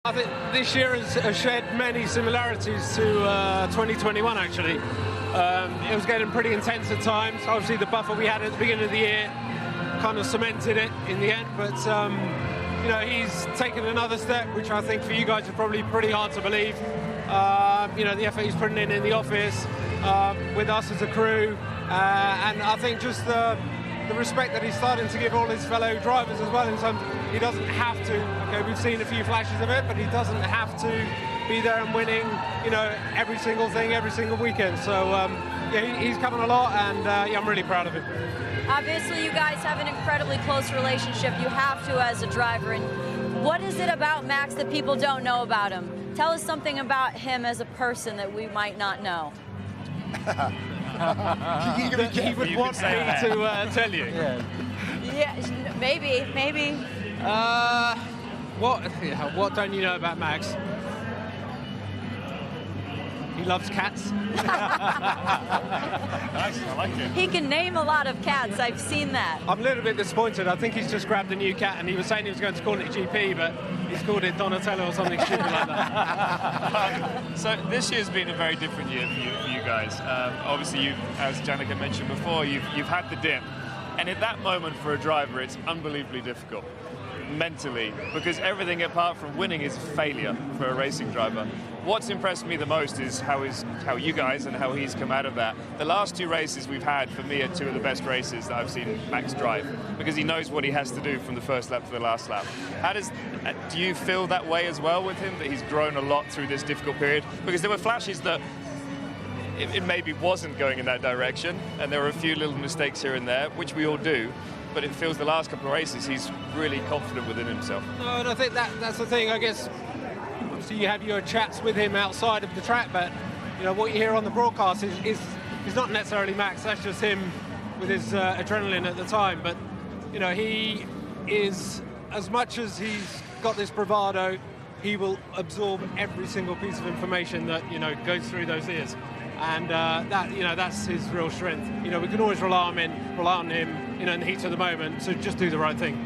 I think this year has shared many similarities to 2021 actually. It was getting pretty intense at times. Obviously the buffer we had at the beginning of the year kind of cemented it in the end, but you know, he's taken another step, which I think for you guys is probably pretty hard to believe. You know, the effort he's putting in the office, with us as a crew, and I think just the respect that he's starting to give all his fellow drivers as well, in terms he doesn't have to, okay, we've seen a few flashes of it, but he doesn't have to be there and winning, you know, every single thing, every single weekend. So, yeah, he's coming a lot, and yeah, I'm really proud of him. Obviously, you guys have an incredibly close relationship. You have to as a driver. And what is it about Max that people don't know about him? Tell us something about him as a person that we might not know. He would want me to tell you. Yeah, maybe. What don't you know about Max? He loves cats. Nice, I like it. He can name a lot of cats. I've seen that. I'm a little bit disappointed. I think he's just grabbed a new cat, and he was saying he was going to call it GP, but he's called it Donatello or something stupid like that. So this year's been a very different year for you guys. Obviously, as Janica mentioned before, you've had the dip, and at that moment for a driver, it's unbelievably difficult mentally, because everything apart from winning is a failure for a racing driver. What's impressed me the most is how you guys and how he's come out of that. The last two races we've had, for me, are two of the best races that I've seen Max drive, because he knows what he has to do from the first lap to the last lap. Do you feel that way as well with him, that he's grown a lot through this difficult period? Because there were flashes that it maybe wasn't going in that direction, and there were a few little mistakes here and there, which we all do. But it feels the last couple of races he's really confident within himself. No, and I think that's the thing. I guess obviously you have your chats with him outside of the track, but you know what you hear on the broadcast is not necessarily Max. That's just him with his adrenaline at the time. But you know, he is, as much as he's got this bravado, he will absorb every single piece of information that, you know, goes through those ears. And that's his real strength. You know, we can always rely on him, you know, in the heat of the moment, so just do the right thing.